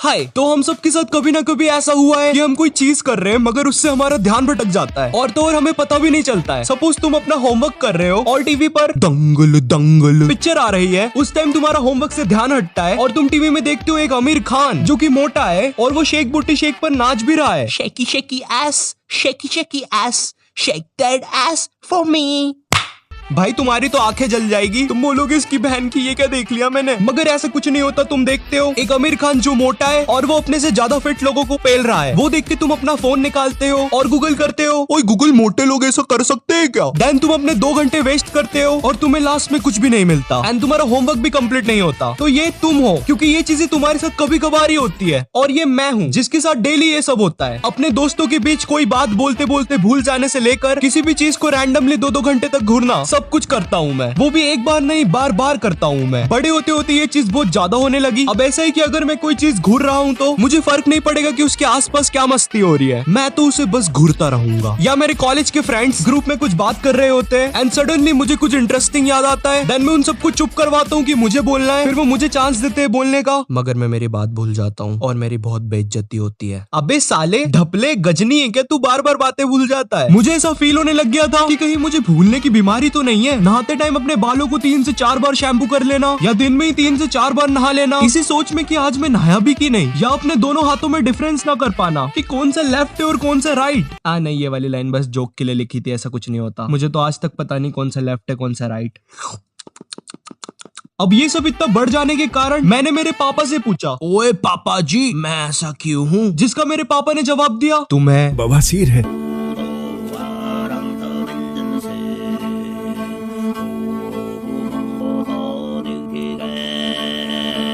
हाय। तो हम सब के साथ कभी ना कभी ऐसा हुआ है कि हम कोई चीज कर रहे हैं मगर उससे हमारा ध्यान भटक जाता है और तो और हमें पता भी नहीं चलता है। सपोज तुम अपना होमवर्क कर रहे हो और टीवी पर दंगल दंगल पिक्चर आ रही है। उस टाइम तुम्हारा होमवर्क से ध्यान हटता है और तुम टीवी में देखते हो एक आमिर खान जो कि मोटा है और वो शेक बूटी शेक पर नाच भी रहा है। Shaky, shaky ass, shaky ass, shake that ass for me. भाई तुम्हारी तो आंखें जल जाएगी, तुम बोलोगे इसकी बहन की ये क्या देख लिया मैंने। मगर ऐसा कुछ नहीं होता। तुम देखते हो एक आमिर खान जो मोटा है और वो अपने से ज्यादा फिट लोगों को पेल रहा है। वो देख के तुम अपना फोन निकालते हो और गूगल करते हो, ओए गूगल मोटे लोग ऐसा कर सकते हैं क्या। देन तुम अपने 2 घंटे वेस्ट करते हो और तुम्हें लास्ट में कुछ भी नहीं मिलता एंड तुम्हारा होमवर्क भी कंप्लीट नहीं होता। तो ये तुम हो, क्योंकि ये चीजें तुम्हारे साथ कभी कभार ही होती है। और ये मैं हूँ जिसके साथ डेली ये सब होता है। अपने दोस्तों के बीच कोई बात बोलते बोलते भूल जाने से लेकर किसी भी चीज को रैंडमली 2-2 घंटे तक घूरना, सब कुछ करता हूँ मैं। वो भी एक बार नहीं, बार बार करता हूँ मैं। बड़े होते होते ये चीज बहुत ज्यादा होने लगी। अब ऐसा है कि अगर मैं कोई चीज घूर रहा हूँ तो मुझे फर्क नहीं पड़ेगा कि उसके आसपास क्या मस्ती हो रही है, मैं तो उसे बस घूरता रहूंगा। या मेरे कॉलेज के फ्रेंड्स ग्रुप में कुछ बात कर रहे होते हैं एंड सडनली मुझे कुछ इंटरेस्टिंग याद आता है। देन मैं उन सबको चुप करवाता हूँ कि मुझे बोलना है। फिर वो मुझे चांस देते हैं बोलने का, मगर मैं मेरी बात भूल जाता हूँ और मेरी बहुत बेइज्जती होती है। अबे साले ढपले गजनी है क्या तू, बार बार बातें भूल जाता है। मुझे ऐसा फील होने लग गया था कि कहीं मुझे भूलने की बीमारी तो नहीं है। नहाते टाइम अपने बालों को 3 से 4 बार शैम्पू कर लेना या दिन में ही 3 से 4 बार नहा लेना, इसी सोच में कि आज मैं नहाया भी कि नहीं। या अपने दोनों हाथों में डिफरेंस ना कर पाना कि कौन सा लेफ्ट है और कौन सा राइट। नहीं, ये वाली लाइन बस जोक के लिए लिखी थी, ऐसा कुछ नहीं होता। मुझे तो आज तक पता नहीं कौन सा लेफ्ट है कौन सा राइट। अब ये सब इतना बढ़ जाने के कारण मैंने मेरे पापा से पूछा, ओए पापा जी मैं ऐसा क्यों हूँ। जिसका मेरे पापा ने जवाब दिया, तुम्हें बवासीर है।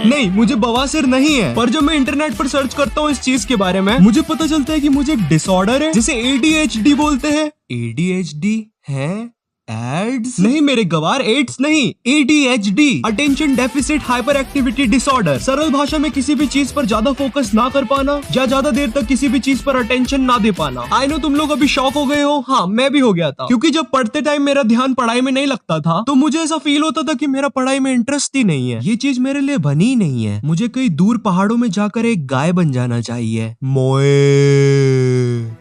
नहीं, मुझे बवासीर नहीं है। पर जब मैं इंटरनेट पर सर्च करता हूँ इस चीज के बारे में, मुझे पता चलता है कि मुझे एक डिसऑर्डर है जिसे ADHD बोलते हैं। ADHD है एड्स नहीं मेरे गवार, एड्स नहीं, ADHD attention deficit hyper activity disorder. सरल भाषा में किसी भी चीज पर ज्यादा फोकस ना कर पाना या ज्यादा देर तक किसी भी चीज पर अटेंशन ना दे पाना। आई नो तुम लोग अभी शॉक हो गए हो। हाँ, मैं भी हो गया था, क्योंकि जब पढ़ते टाइम मेरा ध्यान पढ़ाई में नहीं लगता था तो मुझे ऐसा फील होता था कि मेरा पढ़ाई में इंटरेस्ट ही नहीं है। ये चीज मेरे लिए बनी ही नहीं है। मुझे कहीं दूर पहाड़ों में जाकर एक गाय बन जाना चाहिए। मोए।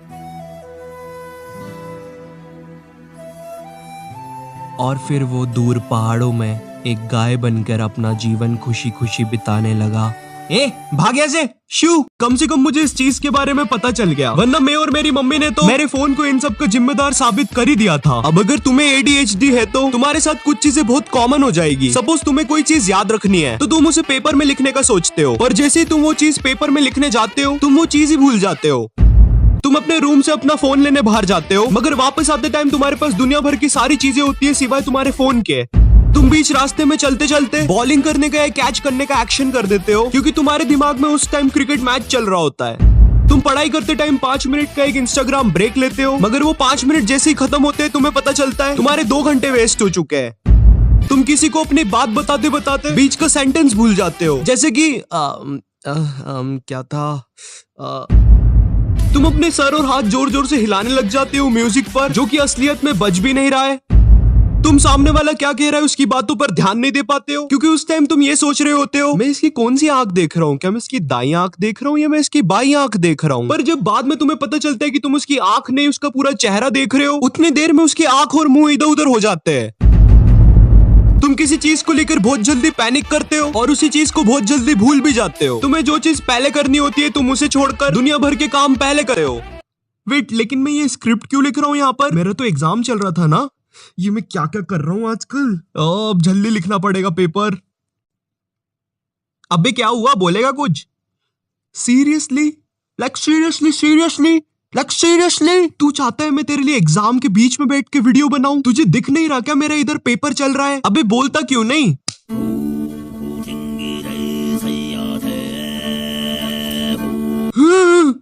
और फिर वो दूर पहाड़ों में एक गाय बनकर अपना जीवन खुशी खुशी बिताने लगा। भाग ऐसे शू। कम से कम मुझे इस चीज के बारे में पता चल गया, वरना मैं और मेरी मम्मी ने तो मेरे फोन को इन सब का जिम्मेदार साबित कर ही दिया था। अब अगर तुम्हें ADHD है तो तुम्हारे साथ कुछ चीजें बहुत कॉमन हो जाएगी। सपोज तुम्हें कोई चीज याद रखनी है तो तुम उसे पेपर में लिखने का सोचते हो, पर जैसे ही तुम वो चीज पेपर में लिखने जाते हो तुम वो चीज ही भूल जाते हो। तुम अपने रूम से अपना फोन लेने बाहर जाते हो, मगर वापस आते टाइम तुम्हारे पास दुनिया भर की सारी चीजें होती है सिवाय तुम्हारे फोन के। तुम बीच रास्ते में चलते चलते बॉलिंग करने का या कैच करने का एक्शन कर देते हो, क्योंकि तुम्हारे दिमाग में उस टाइम क्रिकेट मैच चल रहा होता है। तुम पढ़ाई करते टाइम 5 मिनट का एक इंस्टाग्राम ब्रेक लेते हो, मगर वो 5 मिनट जैसे ही खत्म होते हैं तुम्हें पता चलता है तुम्हारे 2 घंटे वेस्ट हो चुके हैं। तुम किसी को अपनी बात बताते बताते बीच का सेंटेंस भूल जाते हो, जैसे कि क्या था। तुम अपने सर और हाथ जोर जोर से हिलाने लग जाते हो म्यूजिक पर, जो कि असलियत में बज भी नहीं रहा है। तुम सामने वाला क्या कह रहा है उसकी बातों पर ध्यान नहीं दे पाते हो, क्योंकि उस टाइम तुम ये सोच रहे होते हो मैं इसकी कौन सी आंख देख रहा हूँ, क्या मैं इसकी दाईं आंख देख रहा हूँ या मैं इसकी बाईं आंख देख रहा हूँ। पर जब बाद में तुम्हें पता चलता है कि तुम उसकी आंख नहीं उसका पूरा चेहरा देख रहे हो, उतनी देर में उसकी आंख और मुंह इधर उधर हो जाते हैं। तुम किसी चीज को लेकर बहुत जल्दी पैनिक करते हो और उसी चीज को बहुत जल्दी भूल भी जाते हो। तुम्हें जो चीज पहले करनी होती है तुम उसे छोड़कर दुनिया भर के काम पहले करे हो। वेट, लेकिन मैं ये स्क्रिप्ट क्यों लिख रहा हूँ यहाँ पर? मेरा तो एग्जाम चल रहा था ना। ये मैं क्या क्या कर रहा हूँ आजकल। अब जल्दी लिखना पड़ेगा पेपर। अबे क्या हुआ, बोलेगा कुछ? सीरियसली, लाइक सीरियसली तू चाहता है मैं तेरे लिए एग्जाम के बीच में बैठ के वीडियो बनाऊं? तुझे दिख नहीं रहा क्या मेरा इधर पेपर चल रहा है? अबे बोलता क्यों नहीं?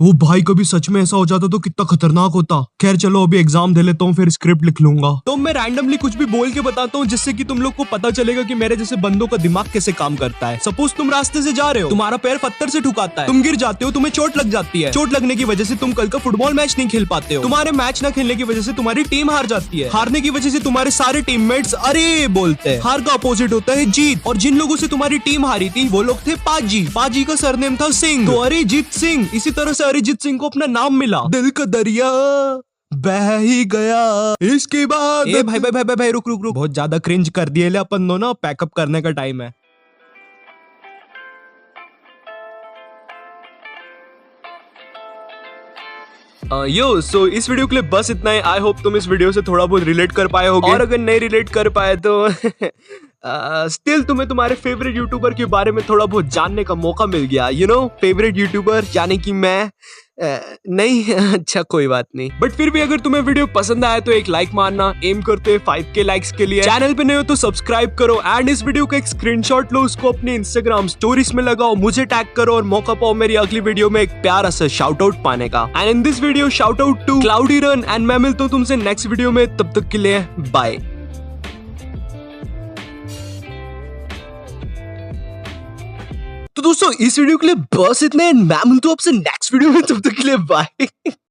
वो भाई कभी सच में ऐसा हो जाता तो कितना खतरनाक होता। खैर चलो अभी एग्जाम दे लेता हूँ फिर स्क्रिप्ट लिख लूंगा। तो मैं रैंडमली कुछ भी बोल के बताता हूँ जिससे कि तुम लोग को पता चलेगा कि मेरे जैसे बंदों का दिमाग कैसे काम करता है। सपोज तुम रास्ते से जा रहे हो, तुम्हारा पैर पत्थर से ठुकाता है, तुम गिर जाते हो, तुम्हें चोट लग जाती है। चोट लगने की वजह से तुम कल का फुटबॉल मैच नहीं खेल पाते हो। तुम्हारे मैच ना खेलने की वजह से तुम्हारी टीम हार जाती है। हारने की वजह से तुम्हारे सारे टीममेट्स अरे बोलते हैं। हार का अपोजिट होता है जीत। और जिन लोगों से तुम्हारी टीम हारी थी वो लोग थे पाजी। पाजी का सरनेम था सिंह, तो अरिजीत सिंह। इसी तरह से अरिजीत सिंह को अपना नाम मिला। दिल का दरिया बह ही गया इसके बाद। ए भाई भाई भाई भाई भाई रुक रुक रुक, बहुत ज्यादा क्रिंज कर दिए ले अपन दोनों। पैकअप करने का टाइम है। यो सो इस वीडियो के लिए बस इतना ही। आई होप तुम इस वीडियो से थोड़ा बहुत रिलेट कर पाए होगे, और अगर नहीं रिलेट कर पाए तो स्टिल तुम्हें तुम्हारे फेवरेट यूट्यूबर के बारे में थोड़ा बहुत जानने का मौका मिल गया। यू नो फेवरेट यूट्यूबर यानी कि मैं नहीं अच्छा कोई बात नहीं, बट फिर भी अगर तुम्हें वीडियो पसंद आया तो एक लाइक मारना। एम करते हैं 5K लाइक्स के लिए। चैनल पे नए हो तो सब्सक्राइब करो एंड इस वीडियो का एक स्क्रीनशॉट लो, उसको अपने इंस्टाग्राम स्टोरीज में लगाओ, मुझे टैग करो और मौका पाओ मेरी अगली वीडियो में एक प्यारा सा शाउट आउट पाने का। And in this video shout out to Cloudy Run. And मैं मिलता हूँ तुमसे नेक्स्ट वीडियो में, तब तक के लिए बाय। तो दोस्तों इस वीडियो के लिए बस इतना, मैं मिलता हूँ आपसे नेक्स्ट वीडियो में, तब तक के लिए बाय।